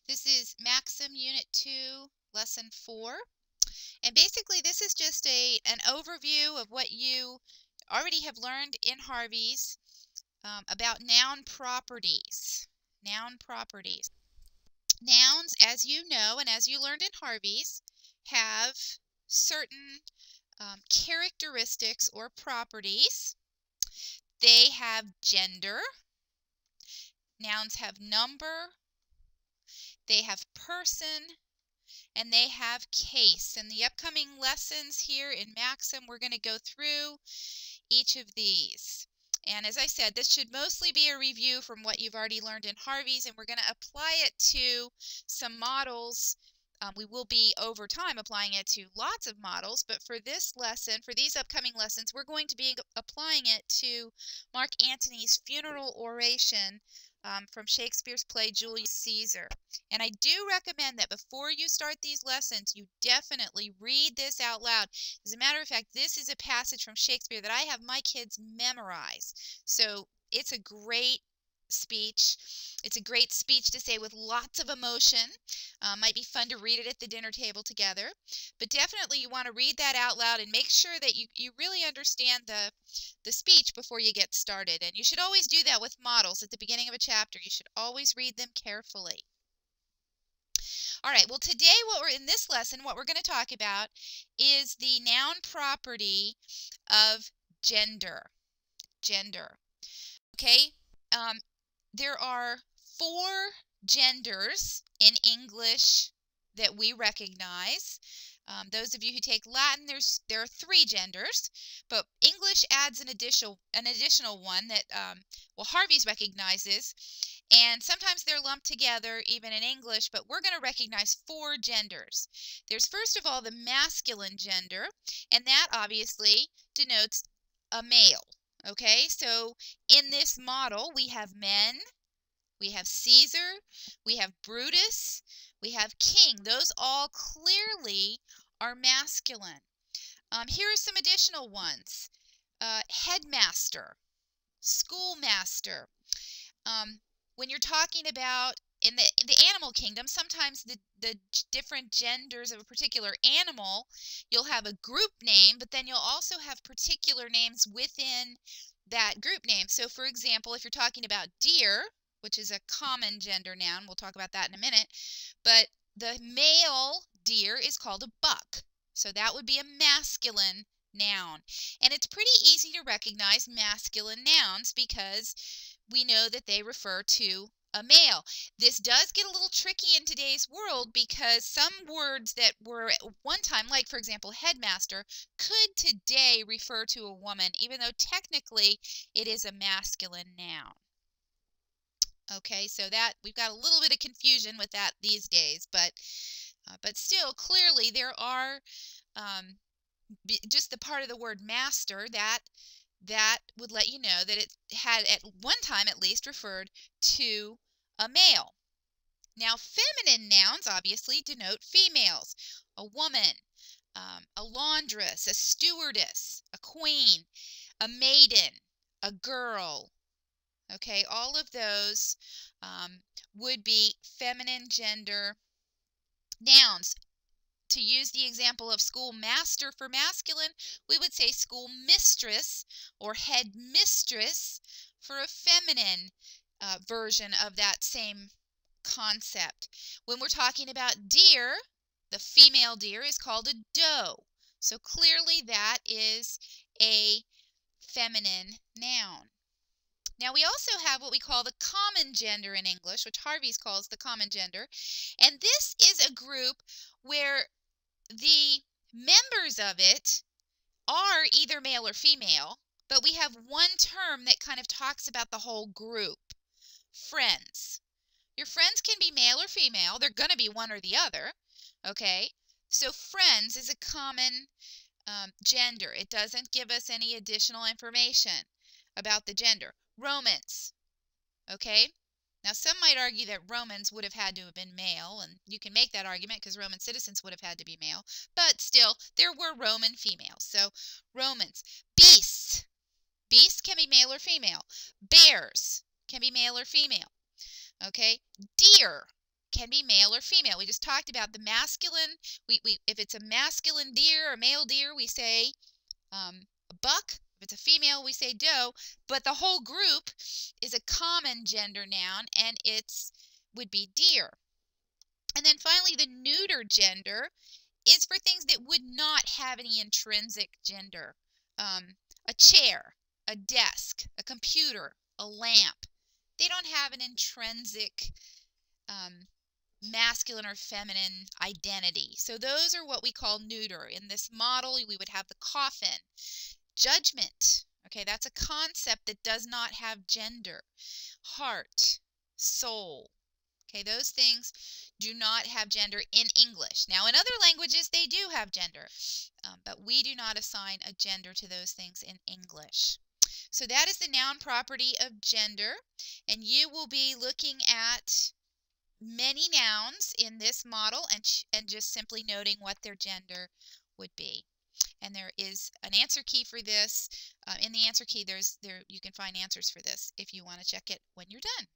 This is Maxim Unit 2, Lesson 4. And basically this is just an overview of what you already have learned in Harvey's about noun properties. Noun properties. Nouns, as you know and as you learned in Harvey's, have certain characteristics or properties. They have gender. Nouns have number. They have person. And they have case. In the upcoming lessons here in Maxim, we're going to go through each of these. And as I said, this should mostly be a review from what you've already learned in Harvey's, and we're going to apply it to some models. We will be, over time, applying it to lots of models, but for this lesson, for these upcoming lessons, we're going to be applying it to Mark Antony's funeral oration from Shakespeare's play Julius Caesar. And I do recommend that before you start these lessons, you definitely read this out loud. As a matter of fact, this is a passage from Shakespeare that I have my kids memorize. So it's a great speech. It's a great speech to say with lots of emotion. Might be fun to read it at the dinner table together. But definitely you want to read that out loud and make sure that you really understand the speech before you get started. And you should always do that with models at the beginning of a chapter. You should always read them carefully. All right, well, today in this lesson, what we're going to talk about is the noun property of gender. Gender. Okay, there are 4 genders in English that we recognize. Those of you who take Latin, there are 3 genders, but English adds an additional one that Harvey's recognizes, and sometimes they're lumped together even in English, but we're going to recognize 4 genders. There's first of all the masculine gender, and that obviously denotes a male. Okay, so in this model we have men, we have Caesar, we have Brutus, we have king. Those all clearly are masculine. Here are some additional ones. Headmaster, schoolmaster. When you're talking about in the animal kingdom, sometimes the different genders of a particular animal, you'll have a group name, but then you'll also have particular names within that group name. So, for example, if you're talking about deer, which is a common gender noun, we'll talk about that in a minute, but the male deer is called a buck. So that would be a masculine noun. And it's pretty easy to recognize masculine nouns because we know that they refer to a male. This does get a little tricky in today's world because some words that were at one time, like for example headmaster, could today refer to a woman, even though technically it is a masculine noun. Okay, so that we've got a little bit of confusion with that these days, but still clearly there are just the part of the word master that would let you know that it had at one time at least referred to a male. Now, feminine nouns obviously denote females. A woman, a laundress, a stewardess, a queen, a maiden, a girl. Okay, all of those would be feminine gender nouns. To use the example of schoolmaster for masculine, we would say schoolmistress or headmistress for a feminine version of that same concept. When we're talking about deer, the female deer is called a doe. So clearly that is a feminine noun. Now we also have what we call the common gender in English, which Harvey's calls the common gender. And this is a group where the members of it are either male or female, but we have one term that kind of talks about the whole group. Friends. Your friends can be male or female. They're going to be one or the other. Okay? So friends is a common gender. It doesn't give us any additional information about the gender. Romans. Okay? Now, some might argue that Romans would have had to have been male, and you can make that argument because Roman citizens would have had to be male, but still, there were Roman females. So, Romans. Beasts. Beasts can be male or female. Bears can be male or female. Okay? Deer. can be male or female. We just talked about the masculine. If it's a masculine deer, a male deer, we say a buck. If it's a female, we say doe. But the whole group is a common gender noun, and would be deer. And then finally, the neuter gender is for things that would not have any intrinsic gender. A chair, a desk, a computer, a lamp. They don't have an intrinsic masculine or feminine identity. So those are what we call neuter. In this model, we would have the coffin. Judgment. Okay, that's a concept that does not have gender. Heart, soul. Okay, those things do not have gender in English. Now, in other languages, they do have gender, but we do not assign a gender to those things in English. So that is the noun property of gender, and you will be looking at many nouns in this model and just simply noting what their gender would be. And there is an answer key for this. In the answer key, you can find answers for this if you want to check it when you're done.